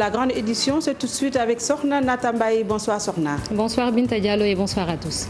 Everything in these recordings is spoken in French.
La grande édition, c'est tout de suite avec Sorna Natambaye. Bonsoir Sorna. Bonsoir Binta Diallo et bonsoir à tous.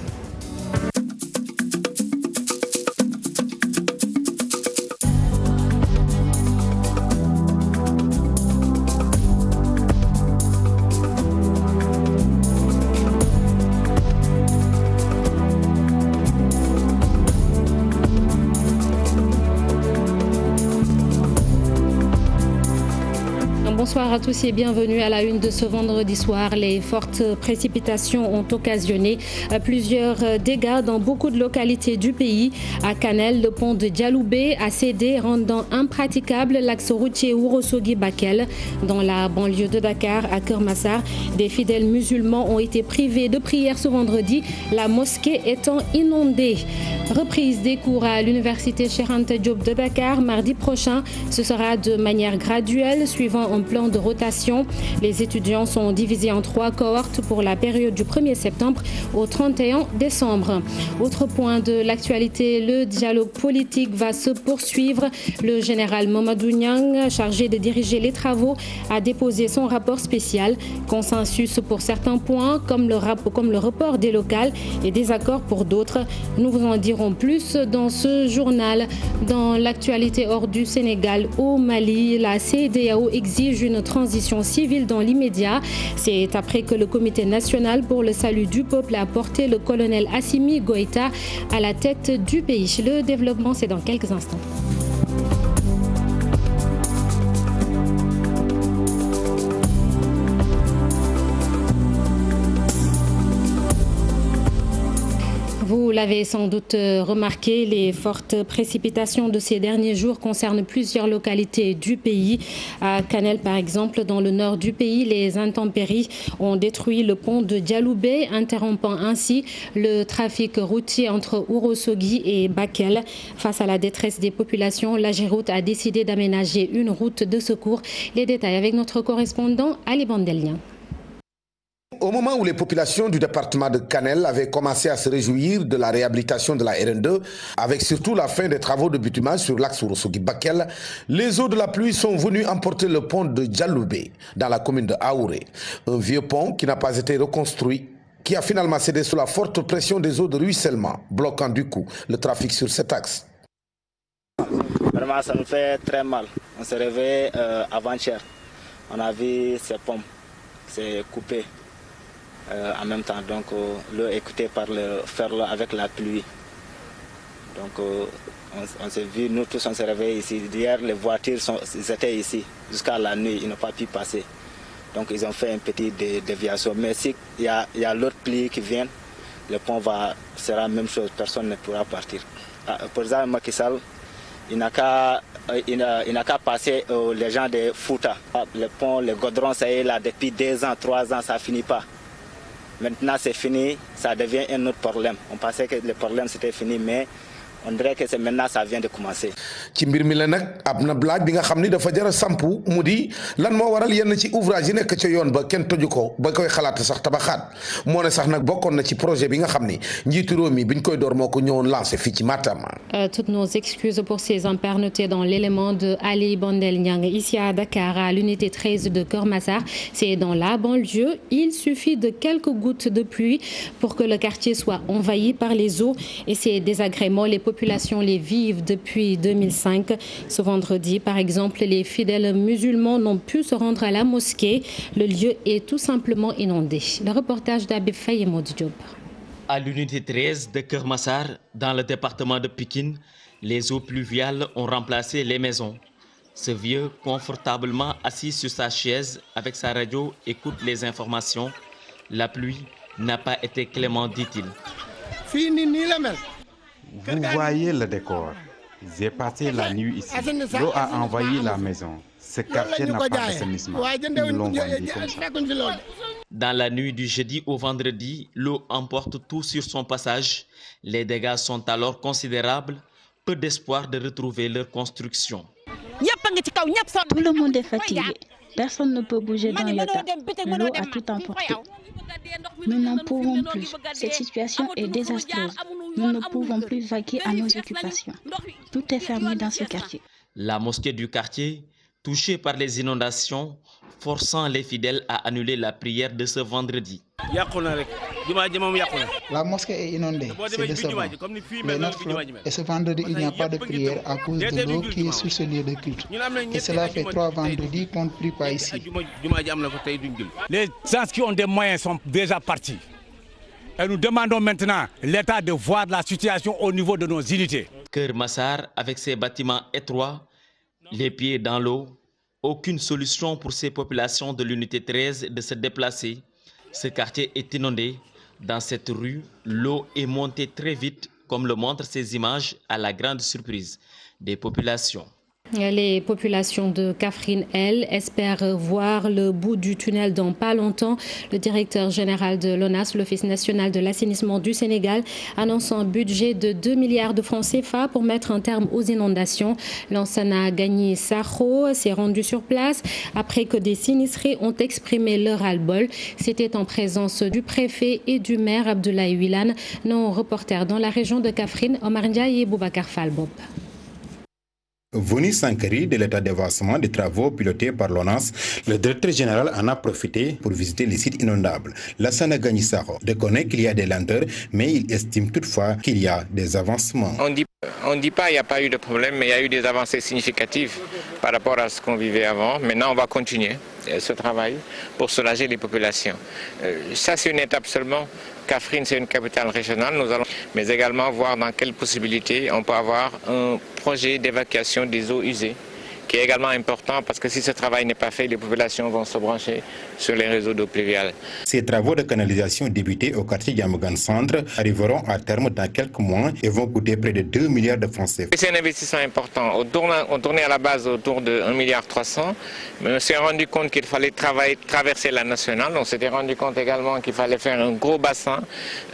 Bonsoir à tous et bienvenue à la une de ce vendredi soir. Les fortes précipitations ont occasionné plusieurs dégâts dans beaucoup de localités du pays. À Kanel, le pont de Dialoubé a cédé, rendant impraticable l'axe routier Ourossogui-Bakel. Dans la banlieue de Dakar, à Keur Massar, des fidèles musulmans ont été privés de prière ce vendredi, la mosquée étant inondée. Reprise des cours à l'université Cheikh Anta Diop de Dakar mardi prochain. Ce sera de manière graduelle, suivant un plan de rotation. Les étudiants sont divisés en 3 cohortes pour la période du 1er septembre au 31 décembre. Autre point de l'actualité, le dialogue politique va se poursuivre. Le général Mamadou Niang, chargé de diriger les travaux, a déposé son rapport spécial. Consensus pour certains points, comme le report des locales, et désaccord pour d'autres. Nous vous en dirons plus dans ce journal. Dans l'actualité hors du Sénégal, au Mali, la CEDEAO exige une transition civile dans l'immédiat. C'est après que le Comité national pour le salut du peuple a porté le colonel Assimi Goïta à la tête du pays. Le développement, c'est dans quelques instants. Vous l'avez sans doute remarqué, les fortes précipitations de ces derniers jours concernent plusieurs localités du pays. À Kanel, par exemple, dans le nord du pays, les intempéries ont détruit le pont de Dialoubé, interrompant ainsi le trafic routier entre Ourossogui et Bakel. Face à la détresse des populations, l'Ageroute a décidé d'aménager une route de secours. Les détails avec notre correspondant Ali Bandelien. Au moment où les populations du département de Kanel avaient commencé à se réjouir de la réhabilitation de la RN2, avec surtout la fin des travaux de bitumage sur l'axe Ourossogui-Bakel, les eaux de la pluie sont venues emporter le pont de Dialoubé dans la commune de Aouré. Un vieux pont qui n'a pas été reconstruit, qui a finalement cédé sous la forte pression des eaux de ruissellement, bloquant du coup le trafic sur cet axe. Vraiment, ça nous fait très mal. On s'est réveillé avant-hier. On a vu ces pompes, c'est coupé. En même temps, donc l'eau est écoutée par le fer avec la pluie. Donc on s'est vu, nous tous on s'est réveillés ici. Hier les voitures étaient ici jusqu'à la nuit, ils n'ont pas pu passer. Donc ils ont fait une petite déviation. Mais s'il y a l'autre pluie qui vient, le pont sera la même chose, personne ne pourra partir. Pour exemple, Macky Sall, il n'a qu'à passer les gens de Fouta. Le pont, le goudron, ça y est là depuis 2 ans, 3 ans, ça ne finit pas. Maintenant c'est fini, ça devient un autre problème. On pensait que le problème c'était fini, mais on dirait que c'est maintenant ça vient de commencer. ci mbir mi la nag ab na blaaj bi nga xam ni dafa jar a sampu mu di lan moo waral yenn ci ouvrage yi nekk ca yoon ba kenn toju ko ba koy xalaat sax tabaxaat moo ne sax nag bokkoon na ci projet bi nga xam ni njiitu réew mi biñ koy door moo ko ñëwoon lancé fii ci Matam. Toutes nos excuses pour ces impairs notés dans l'élément de Ali Bandel Niang. Ici à Dakar, à l'unité 13 de Keur Massar, c'est dans la banlieue. Il suffit de quelques gouttes de pluie pour que le quartier soit envahi par les eaux et ces désagréments, les populations les vivent depuis 2005. Ce vendredi, par exemple, les fidèles musulmans n'ont pu se rendre à la mosquée. Le lieu est tout simplement inondé. Le reportage d'Abib Faye et Maud Diop. À l'unité 13 de Keur Massar, dans le département de Pikine, les eaux pluviales ont remplacé les maisons. Ce vieux, confortablement assis sur sa chaise avec sa radio, écoute les informations. La pluie n'a pas été clément, dit-il. Vous voyez le décor. J'ai passé la nuit ici. L'eau a envahi la maison. Ce quartier n'a pas d'assainissement. Ils l'ont vendu comme ça. Dans la nuit du jeudi au vendredi, l'eau emporte tout sur son passage. Les dégâts sont alors considérables. Peu d'espoir de retrouver leur construction. Tout le monde est fatigué. Personne ne peut bouger dans le tas. L'eau a tout emporté. Nous n'en pouvons plus. Cette situation est désastreuse. Nous ne pouvons plus vaquer à nos occupations. Tout est fermé dans ce quartier. La mosquée du quartier, touchés par les inondations, forçant les fidèles à annuler la prière de ce vendredi. La mosquée est inondée, c'est décevant. Les notes flottent et ce vendredi, il n'y a pas de prière à cause de l'eau qui est sur ce lieu de culte. Et cela fait 3 vendredis qu'on ne prie pas ici. Les gens qui ont des moyens sont déjà partis. Et nous demandons maintenant l'État de voir la situation au niveau de nos unités. Keur Massar, avec ses bâtiments étroits, les pieds dans l'eau, aucune solution pour ces populations de l'unité 13 de se déplacer. Ce quartier est inondé. Dans cette rue, l'eau est montée très vite, comme le montrent ces images, à la grande surprise des populations. Les populations de Kaffrine, elles, espèrent voir le bout du tunnel dans pas longtemps. Le directeur général de l'ONAS, l'Office national de l'assainissement du Sénégal, annonce un budget de 2 milliards de francs CFA pour mettre un terme aux inondations. Lansana Gagné Sakho s'est rendu sur place après que des sinistrés ont exprimé leur ras-le-bol. C'était en présence du préfet et du maire Abdoulaye Wilane. Nos reporters dans la région de Kaffrine, Omar Ndiaye et Boubacar Falbop. Venu s'enquérir de l'état d'avancement des travaux pilotés par l'ONAS, le directeur général en a profité pour visiter les sites inondables. Lassana Gagnisaro reconnaît qu'il y a des lenteurs, mais il estime toutefois qu'il y a des avancements. On ne dit pas qu'il n'y a pas eu de problème, mais il y a eu des avancées significatives par rapport à ce qu'on vivait avant. Maintenant, on va continuer ce travail pour soulager les populations. Ça, c'est une étape seulement. Kaffrine, c'est une capitale régionale, mais également voir dans quelles possibilités on peut avoir un projet d'évacuation des eaux usées, qui est également important parce que si ce travail n'est pas fait, les populations vont se brancher sur les réseaux d'eau pluviale. Ces travaux de canalisation débutés au quartier Diamaguène Centre arriveront à terme dans quelques mois et vont coûter près de 2 milliards de francs CFA. C'est un investissement important. On tournait à la base autour de 1,3 milliard, mais on s'est rendu compte qu'il fallait traverser la nationale. On s'était rendu compte également qu'il fallait faire un gros bassin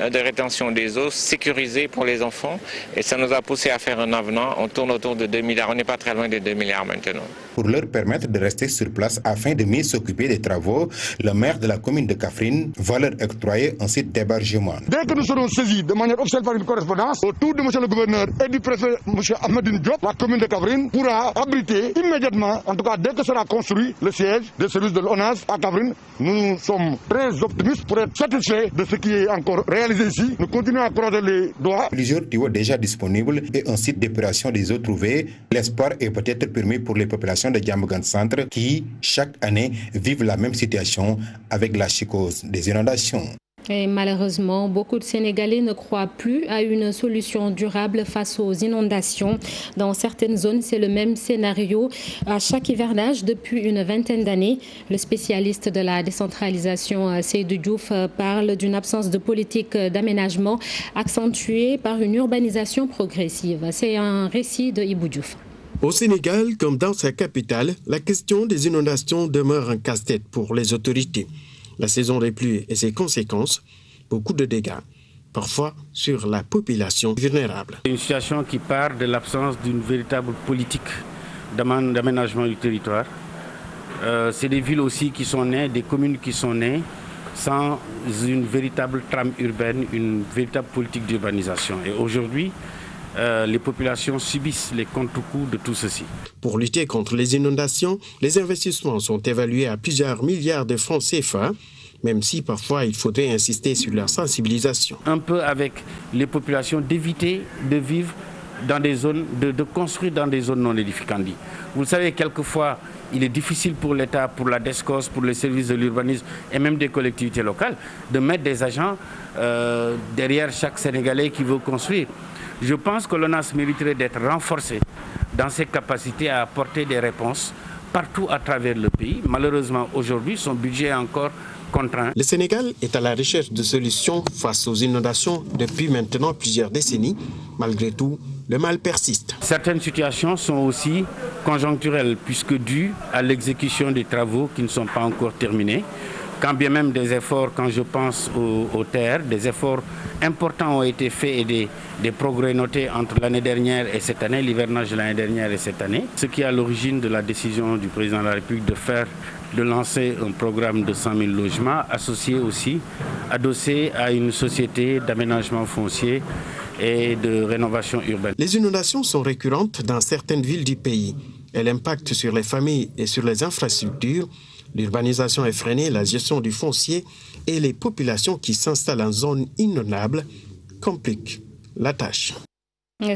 de rétention des eaux sécurisé pour les enfants et ça nous a poussé à faire un avenant. On tourne autour de 2 milliards. On n'est pas très loin de 2 milliards maintenant. Pour leur permettre de rester sur place afin de mieux s'occuper des travaux, le maire de la commune de Kaffrine va leur octroyer un site d'hébergement. Dès que nous serons saisis de manière officielle par une correspondance, autour de M. le gouverneur et du préfet M. Ahmadine Diop, la commune de Kaffrine pourra abriter immédiatement, en tout cas dès que sera construit le siège des services de l'ONAS à Kaffrine. Nous sommes très optimistes pour être satisfaits de ce qui est encore réalisé ici. Nous continuons à croiser les doigts. Plusieurs tuyaux déjà disponibles et un site d'épuration des eaux trouvées. L'espoir est peut-être permis pour les populations de Diamaguène Centre qui, chaque année, vivent la même situation avec la psychose des inondations. Et malheureusement, beaucoup de Sénégalais ne croient plus à une solution durable face aux inondations. Dans certaines zones, c'est le même scénario à chaque hivernage depuis une vingtaine d'années. Le spécialiste de la décentralisation, Seydou Diouf, parle d'une absence de politique d'aménagement accentuée par une urbanisation progressive. C'est un récit de Ibou Diouf. Au Sénégal, comme dans sa capitale, la question des inondations demeure un casse-tête pour les autorités. La saison des pluies et ses conséquences, beaucoup de dégâts, parfois sur la population vulnérable. Une situation qui part de l'absence d'une véritable politique d'aménagement du territoire. C'est des villes aussi qui sont nées, des communes qui sont nées sans une véritable trame urbaine, une véritable politique d'urbanisation. Et aujourd'hui, les populations subissent les contre-coups de tout ceci. Pour lutter contre les inondations, les investissements sont évalués à plusieurs milliards de francs CFA, même si parfois il faudrait insister sur leur sensibilisation. Un peu avec les populations d'éviter de vivre dans des zones, de construire dans des zones non édificantes. Vous le savez, quelquefois, il est difficile pour l'État, pour la DESCOS, pour les services de l'urbanisme et même des collectivités locales de mettre des agents derrière chaque Sénégalais qui veut construire. Je pense que l'ONAS mériterait d'être renforcé dans ses capacités à apporter des réponses partout à travers le pays. Malheureusement, aujourd'hui, son budget est encore contraint. Le Sénégal est à la recherche de solutions face aux inondations depuis maintenant plusieurs décennies. Malgré tout, le mal persiste. Certaines situations sont aussi conjoncturelles puisque dues à l'exécution des travaux qui ne sont pas encore terminés. Quand bien même des efforts, quand je pense aux terres, des efforts importants ont été faits et des progrès notés entre l'année dernière et cette année, l'hivernage de l'année dernière et cette année. Ce qui est à l'origine de la décision du président de la République de lancer un programme de 100 000 logements, associé aussi, adossé à une société d'aménagement foncier et de rénovation urbaine. Les inondations sont récurrentes dans certaines villes du pays. et l'impact sur les familles et sur les infrastructures, l'urbanisation est freinée, la gestion du foncier et les populations qui s'installent en zone inondable compliquent la tâche.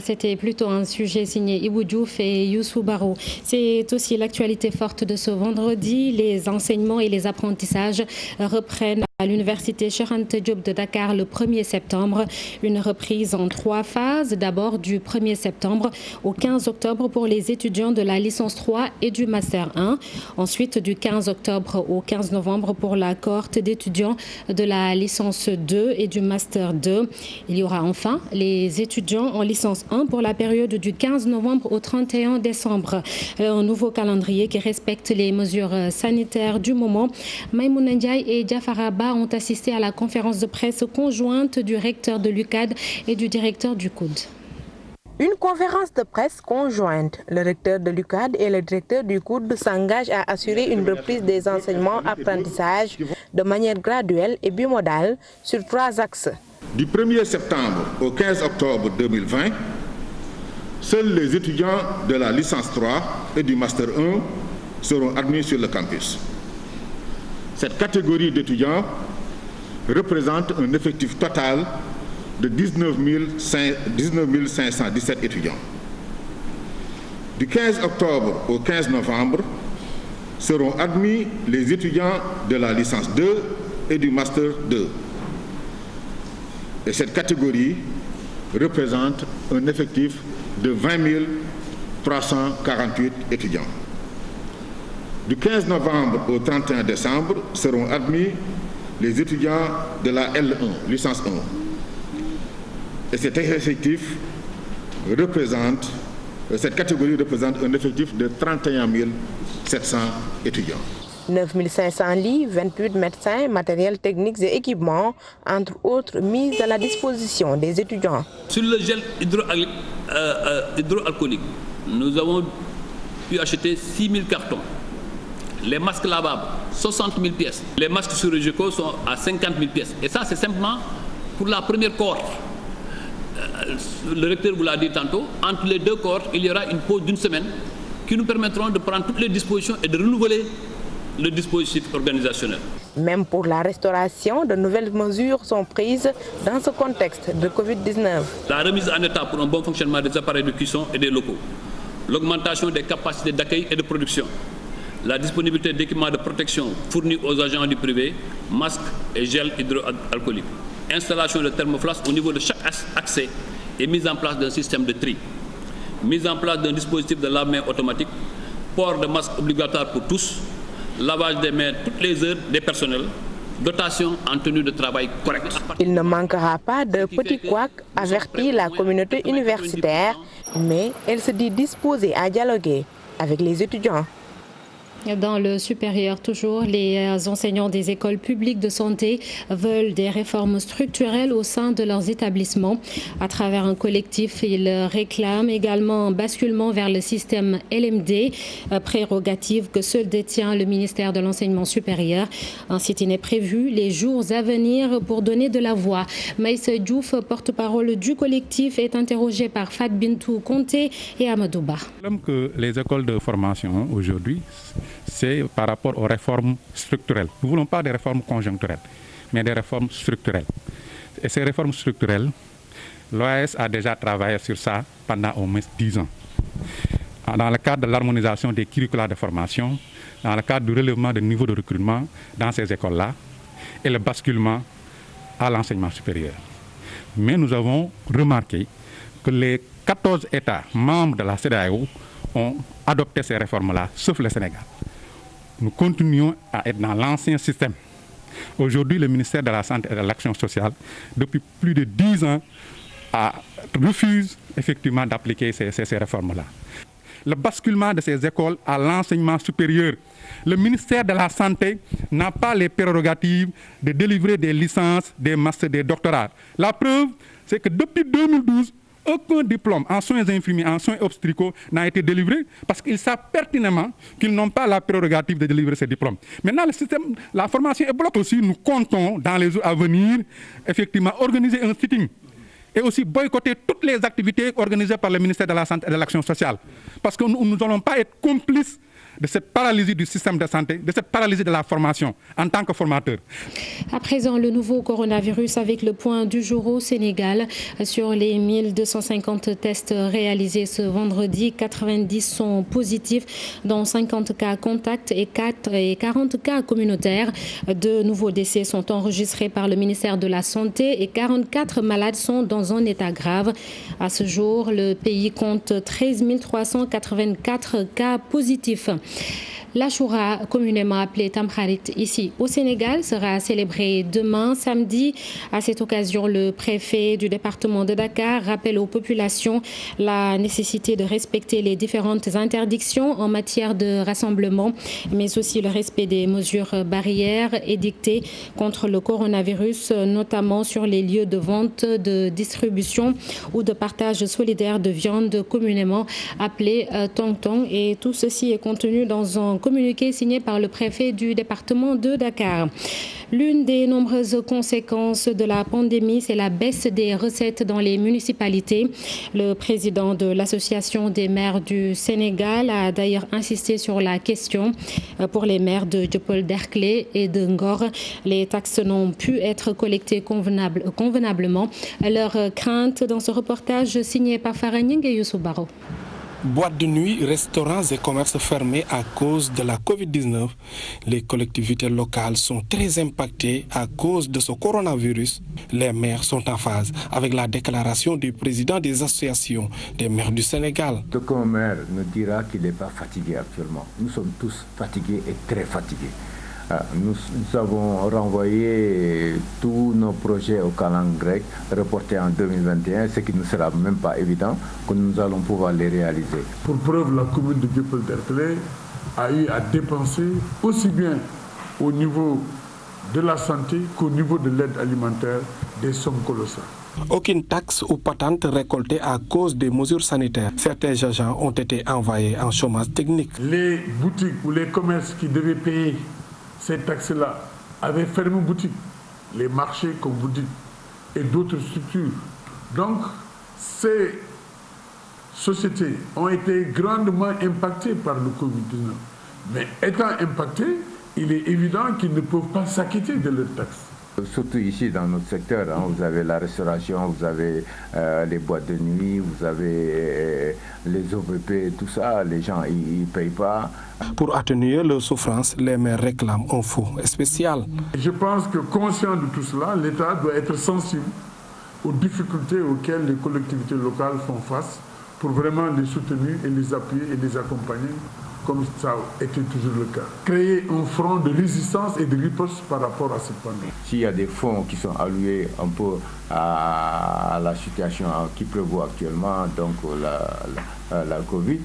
C'était plutôt un sujet signé Ibou Diouf et Youssou Barou. C'est aussi l'actualité forte de ce vendredi. Les enseignements et les apprentissages reprennent à l'université Cheikh Anta Diop de Dakar le 1er septembre. Une reprise en 3 phases. D'abord du 1er septembre au 15 octobre pour les étudiants de la licence 3 et du master 1. Ensuite du 15 octobre au 15 novembre pour la cohorte d'étudiants de la licence 2 et du master 2. Il y aura enfin les étudiants en licence 1 pour la période du 15 novembre au 31 décembre. Un nouveau calendrier qui respecte les mesures sanitaires du moment. Maïmouna Ndiaye et Diafara Ba ont assisté à la conférence de presse conjointe du recteur de l'UCAD et du directeur du COUD. Une conférence de presse conjointe. Le recteur de l'UCAD et le directeur du COUD s'engagent à assurer une reprise des enseignements-apprentissages de manière graduelle et bimodale sur 3 axes. Du 1er septembre au 15 octobre 2020, seuls les étudiants de la licence 3 et du master 1 seront admis sur le campus. Cette catégorie d'étudiants représente un effectif total de 19 517 étudiants. Du 15 octobre au 15 novembre seront admis les étudiants de la licence 2 et du master 2. Et cette catégorie représente un effectif de 20 348 étudiants. Du 15 novembre au 31 décembre seront admis les étudiants de la L1, licence 1. Et cet effectif cette catégorie représente un effectif de 31 700 étudiants. 9 500 lits, 28 médecins, matériels techniques et équipements, entre autres, mis à la disposition des étudiants. Sur le gel hydroalcoolique, nous avons pu acheter 6 000 cartons. Les masques lavables, 60 000 pièces. Les masques chirurgicaux sont à 50 000 pièces. Et ça, c'est simplement pour la première cohorte. Le recteur vous l'a dit tantôt, entre les 2 cohortes, il y aura une pause d'1 semaine qui nous permettront de prendre toutes les dispositions et de renouveler le dispositif organisationnel. Même pour la restauration, de nouvelles mesures sont prises dans ce contexte de Covid-19. La remise en état pour un bon fonctionnement des appareils de cuisson et des locaux, l'augmentation des capacités d'accueil et de production, la disponibilité d'équipements de protection fournis aux agents du privé, masques et gel hydroalcoolique, installation de thermoflash au niveau de chaque accès et mise en place d'un système de tri, mise en place d'un dispositif de lave-mains automatique, port de masques obligatoire pour tous, lavage des mains toutes les heures des personnels, dotation en tenue de travail correcte. Il ne manquera pas de petits couacs, avertit la communauté universitaire, mais elle se dit disposée à dialoguer avec les étudiants. Dans le supérieur, toujours, les enseignants des écoles publiques de santé veulent des réformes structurelles au sein de leurs établissements. À travers un collectif, ils réclament également un basculement vers le système LMD, prérogative que seul détient le ministère de l'Enseignement supérieur. Un sit-in est prévu les jours à venir pour donner de la voix. Maïs Diouf, porte-parole du collectif, est interrogé par Fat Bintou Conté et Amadou Ba. Le problème que les écoles de formation aujourd'hui, c'est par rapport aux réformes structurelles. Nous ne voulons pas des réformes conjoncturelles, mais des réformes structurelles. Et ces réformes structurelles, l'OAS a déjà travaillé sur ça pendant au moins 10 ans. Dans le cadre de l'harmonisation des curricula de formation, dans le cadre du relèvement du niveau de recrutement dans ces écoles-là, et le basculement à l'enseignement supérieur. Mais nous avons remarqué que les 14 États membres de la CEDEAO ont adopté ces réformes-là, sauf le Sénégal. Nous continuons à être dans l'ancien système. Aujourd'hui, le ministère de la Santé et de l'Action sociale, depuis plus de 10 ans, refuse effectivement d'appliquer ces réformes-là. Le basculement de ces écoles à l'enseignement supérieur. Le ministère de la Santé n'a pas les prérogatives de délivrer des licences, des masters, des doctorats. La preuve, c'est que depuis 2012, aucun diplôme en soins infirmiers, en soins obstétricaux n'a été délivré parce qu'ils savent pertinemment qu'ils n'ont pas la prérogative de délivrer ces diplômes. Maintenant, le système, la formation est bloquée aussi. Nous comptons, dans les jours à venir, effectivement, organiser un sitting et aussi boycotter toutes les activités organisées par le ministère de la Santé et de l'Action sociale. Parce que nous n'allons pas être complices de cette paralysie du système de santé, de cette paralysie de la formation en tant que formateur. À présent, le nouveau coronavirus avec le point du jour au Sénégal. Sur les 1250 tests réalisés ce vendredi, 90 sont positifs, dont 50 cas contacts et 40 cas communautaires. 2 nouveaux décès sont enregistrés par le ministère de la Santé et 44 malades sont dans un état grave. À ce jour, le pays compte 13 384 cas positifs. L'Achoura, communément appelée Tamkharit ici au Sénégal, sera célébrée demain samedi. À cette occasion, le préfet du département de Dakar rappelle aux populations la nécessité de respecter les différentes interdictions en matière de rassemblement, mais aussi le respect des mesures barrières édictées contre le coronavirus, notamment sur les lieux de vente, de distribution ou de partage solidaire de viande, communément appelée tong-tong. Et tout ceci est contenu dans un communiqué signé par le préfet du département de Dakar. L'une des nombreuses conséquences de la pandémie, c'est la baisse des recettes dans les municipalités. Le président de l'Association des maires du Sénégal a d'ailleurs insisté sur la question. Pour les maires de Dieuppeul-Derklé et de Ngor, les taxes n'ont pu être collectées convenablement. Leur crainte dans ce reportage signé par Farah Gningue et Youssou Baro. Boîtes de nuit, restaurants et commerces fermés à cause de la Covid-19. Les collectivités locales sont très impactées à cause de ce coronavirus. Les maires sont en phase avec la déclaration du président des associations des maires du Sénégal. Aucun maire ne dira qu'il n'est pas fatigué actuellement. Nous sommes tous fatigués et très fatigués. Nous avons renvoyé tous nos projets au calendrier grec, reportés en 2021, ce qui ne sera même pas évident que nous allons pouvoir les réaliser. Pour preuve, la commune de Dieuppeul-Derklé a eu à dépenser aussi bien au niveau de la santé qu'au niveau de l'aide alimentaire des sommes colossales. Aucune taxe ou patente récoltée à cause des mesures sanitaires. Certains agents ont été envoyés en chômage technique. Les boutiques ou les commerces qui devaient payer ces taxes-là avaient fermé boutique, les marchés comme vous dites, et d'autres structures. Donc, ces sociétés ont été grandement impactées par le Covid-19. Mais étant impactées, il est évident qu'ils ne peuvent pas s'acquitter de leurs taxes. Surtout ici dans notre secteur, vous avez la restauration, vous avez les boîtes de nuit, vous avez les OVP, tout ça, les gens ils ne payent pas. Pour atténuer leur souffrance, les maires réclament un fonds spécial. Je pense que conscient de tout cela, l'État doit être sensible aux difficultés auxquelles les collectivités locales font face pour vraiment les soutenir et les appuyer et les accompagner comme ça a été toujours le cas. Créer un front de résistance et de riposte par rapport à cette pandémie. S'il y a des fonds qui sont alloués un peu à la situation qui prévaut actuellement, donc la Covid,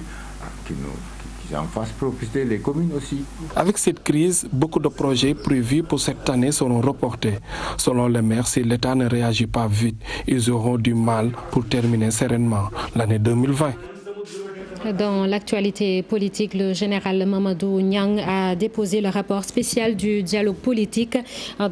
qui en fasse profiter les communes aussi. Avec cette crise, beaucoup de projets prévus pour cette année seront reportés. Selon les maires, si l'État ne réagit pas vite, ils auront du mal pour terminer sereinement l'année 2020. Dans l'actualité politique, le général Mamadou Niang a déposé le rapport spécial du dialogue politique.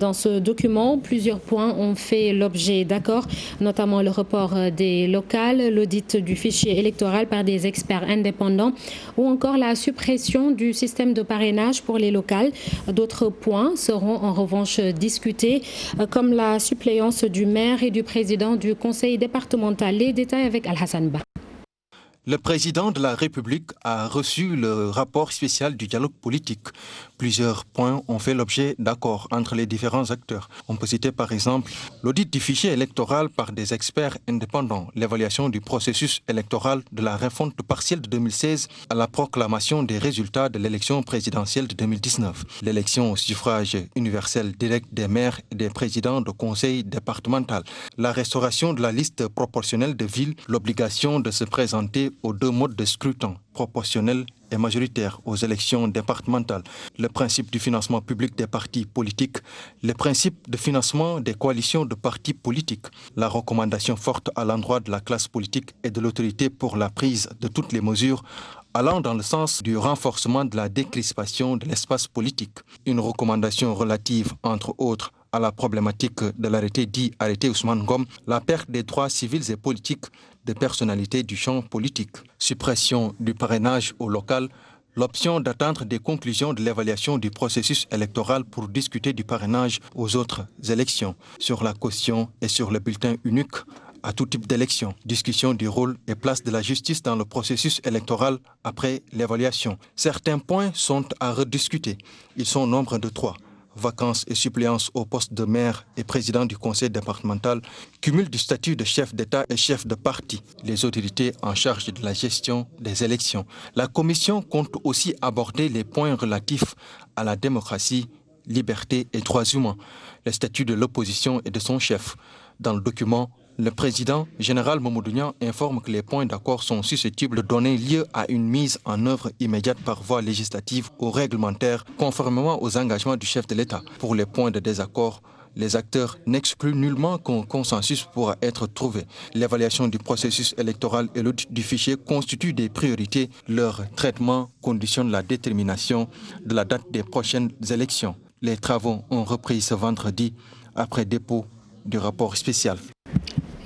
Dans ce document, plusieurs points ont fait l'objet d'accords, notamment le report des locales, l'audit du fichier électoral par des experts indépendants ou encore la suppression du système de parrainage pour les locales. D'autres points seront en revanche discutés, comme la suppléance du maire et du président du conseil départemental. Les détails avec Al-Hassan Ba. Le président de la République a reçu le rapport spécial du dialogue politique. Plusieurs points ont fait l'objet d'accords entre les différents acteurs. On peut citer par exemple l'audit du fichier électoral par des experts indépendants, l'évaluation du processus électoral de la refonte partielle de 2016 à la proclamation des résultats de l'élection présidentielle de 2019, l'élection au suffrage universel direct des maires et des présidents de conseil départemental, la restauration de la liste proportionnelle de villes, l'obligation de se présenter aux 2 modes de scrutin, proportionnel et majoritaire aux élections départementales, le principe du financement public des partis politiques, le principe de financement des coalitions de partis politiques, la recommandation forte à l'endroit de la classe politique et de l'autorité pour la prise de toutes les mesures allant dans le sens du renforcement de la décrispation de l'espace politique, une recommandation relative, entre autres, à la problématique de l'arrêté dit arrêté Ousmane Ngom, la perte des droits civils et politiques des personnalités du champ politique, suppression du parrainage au local, l'option d'attendre des conclusions de l'évaluation du processus électoral pour discuter du parrainage aux autres élections, sur la caution et sur le bulletin unique à tout type d'élection, discussion du rôle et place de la justice dans le processus électoral après l'évaluation. Certains points sont à rediscuter. Ils sont au nombre de 3. Vacances et suppléances au poste de maire et président du conseil départemental, cumul du statut de chef d'État et chef de parti, les autorités en charge de la gestion des élections. La commission compte aussi aborder les points relatifs à la démocratie, liberté et droits humains, le statut de l'opposition et de son chef. Dans le document, le président général Mamadou Niang informe que les points d'accord sont susceptibles de donner lieu à une mise en œuvre immédiate par voie législative ou réglementaire, conformément aux engagements du chef de l'État. Pour les points de désaccord, les acteurs n'excluent nullement qu'un consensus pourra être trouvé. L'évaluation du processus électoral et l'audit du fichier constituent des priorités. Leur traitement conditionne la détermination de la date des prochaines élections. Les travaux ont repris ce vendredi après dépôt du rapport spécial.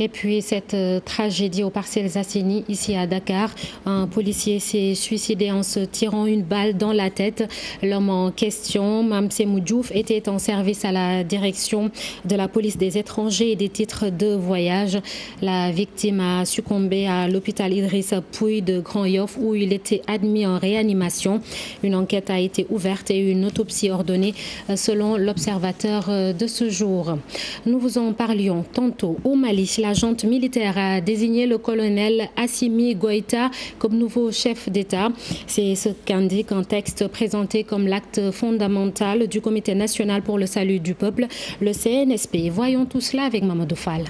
Et puis cette tragédie aux Parcelles Assainies ici à Dakar. Un policier s'est suicidé en se tirant une balle dans la tête. L'homme en question, Mamsemou Diouf, était en service à la direction de la police des étrangers et des titres de voyage. La victime a succombé à l'hôpital Idrissa Pouye de Grand Yoff où il était admis en réanimation. Une enquête a été ouverte et une autopsie ordonnée selon l'observateur de ce jour. Nous vous en parlions tantôt au Mali. La junte militaire a désigné le colonel Assimi Goïta comme nouveau chef d'État. C'est ce qu'indique un texte présenté comme l'acte fondamental du Comité national pour le salut du peuple, le CNSP. Voyons tout cela avec Mamadou Fall.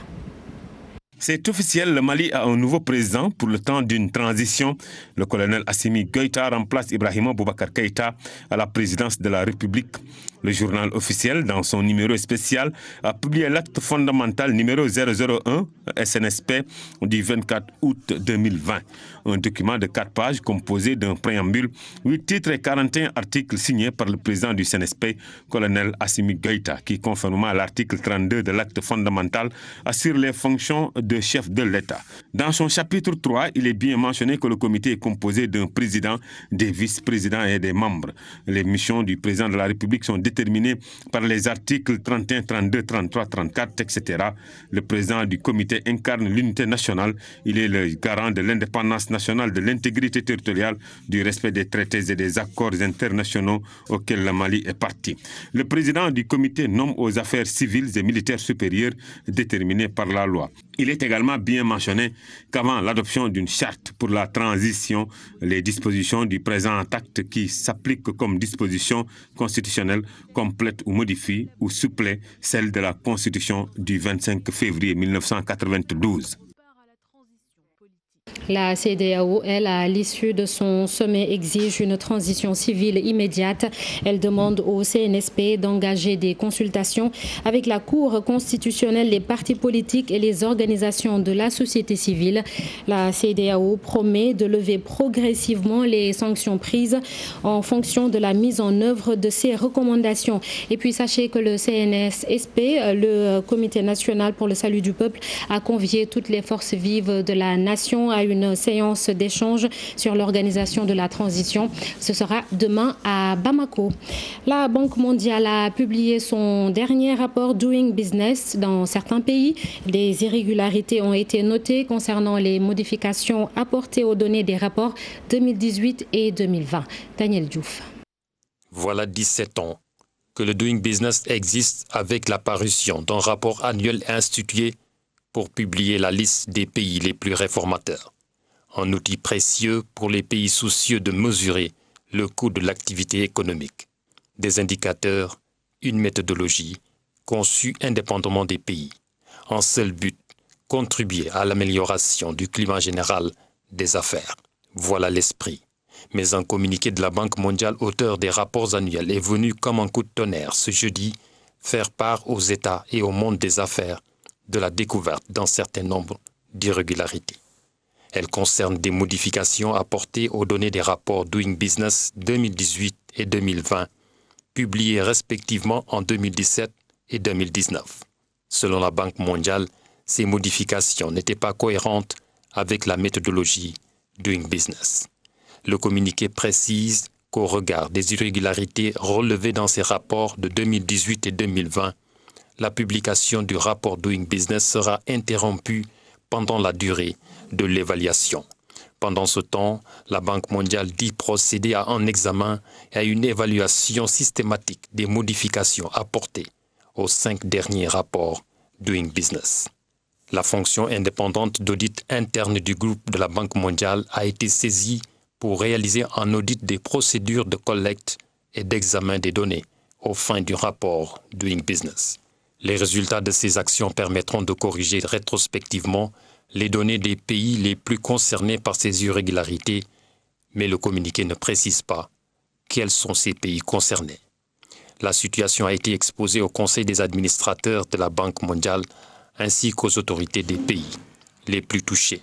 C'est officiel, le Mali a un nouveau président pour le temps d'une transition. Le colonel Assimi Goïta remplace Ibrahima Boubacar Keïta à la présidence de la République. Le journal officiel, dans son numéro spécial, a publié l'acte fondamental numéro 001 SNSP du 24 août 2020. Un document de 4 pages composé d'un préambule, 8 titres et 41 articles signés par le président du CNSP, colonel Assimi Goïta, qui, conformément à l'article 32 de l'acte fondamental, assure les fonctions de chef de l'État. Dans son chapitre 3, il est bien mentionné que le comité est composé d'un président, des vice-présidents et des membres. Les missions du président de la République sont déterminé par les articles 31, 32, 33, 34, etc. Le président du comité incarne l'unité nationale. Il est le garant de l'indépendance nationale, de l'intégrité territoriale, du respect des traités et des accords internationaux auxquels le Mali est partie. Le président du comité nomme aux affaires civiles et militaires supérieures déterminées par la loi. Il est également bien mentionné qu'avant l'adoption d'une charte pour la transition, les dispositions du présent acte qui s'appliquent comme dispositions constitutionnelles complètent ou modifient ou supplèent celles de la Constitution du 25 février 1992. La CEDEAO, elle, à l'issue de son sommet, exige une transition civile immédiate. Elle demande au CNSP d'engager des consultations avec la Cour constitutionnelle, les partis politiques et les organisations de la société civile. La CEDEAO promet de lever progressivement les sanctions prises en fonction de la mise en œuvre de ces recommandations. Et puis sachez que le CNSP, le Comité national pour le salut du peuple, a convié toutes les forces vives de la nation à une séance d'échange sur l'organisation de la transition. Ce sera demain à Bamako. La Banque mondiale a publié son dernier rapport Doing Business. Dans certains pays, des irrégularités ont été notées concernant les modifications apportées aux données des rapports 2018 et 2020. Daniel Diouf. Voilà 17 ans que le Doing Business existe avec la parution d'un rapport annuel institué pour publier la liste des pays les plus réformateurs. Un outil précieux pour les pays soucieux de mesurer le coût de l'activité économique. Des indicateurs, une méthodologie conçue indépendamment des pays. En seul but, contribuer à l'amélioration du climat général des affaires. Voilà l'esprit. Mais un communiqué de la Banque mondiale, auteur des rapports annuels, est venu comme un coup de tonnerre ce jeudi faire part aux États et au monde des affaires de la découverte d'un certain nombre d'irrégularités. Elle concerne des modifications apportées aux données des rapports Doing Business 2018 et 2020, publiés respectivement en 2017 et 2019. Selon la Banque mondiale, ces modifications n'étaient pas cohérentes avec la méthodologie Doing Business. Le communiqué précise qu'au regard des irrégularités relevées dans ces rapports de 2018 et 2020, la publication du rapport Doing Business sera interrompue pendant la durée de l'évaluation. Pendant ce temps, la Banque mondiale dit procéder à un examen et à une évaluation systématique des modifications apportées aux 5 derniers rapports Doing Business. La fonction indépendante d'audit interne du groupe de la Banque mondiale a été saisie pour réaliser un audit des procédures de collecte et d'examen des données aux fins du rapport Doing Business. Les résultats de ces actions permettront de corriger rétrospectivement les données des pays les plus concernés par ces irrégularités, mais le communiqué ne précise pas quels sont ces pays concernés. La situation a été exposée au Conseil des administrateurs de la Banque mondiale ainsi qu'aux autorités des pays les plus touchés.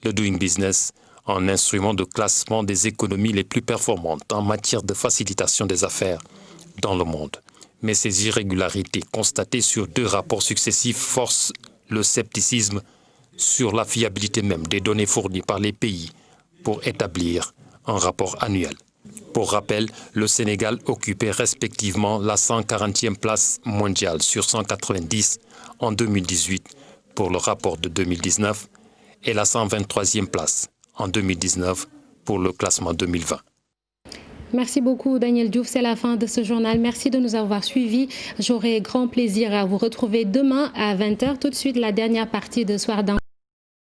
Le Doing Business, un instrument de classement des économies les plus performantes en matière de facilitation des affaires dans le monde. Mais ces irrégularités constatées sur 2 rapports successifs forcent le scepticisme sur la fiabilité même des données fournies par les pays pour établir un rapport annuel. Pour rappel, le Sénégal occupait respectivement la 140e place mondiale sur 190 en 2018 pour le rapport de 2019 et la 123e place en 2019 pour le classement 2020. Merci beaucoup Daniel Diouf, c'est la fin de ce journal. Merci de nous avoir suivis. J'aurai grand plaisir à vous retrouver demain à 20h. Tout de suite, la dernière partie de Soir d'Info.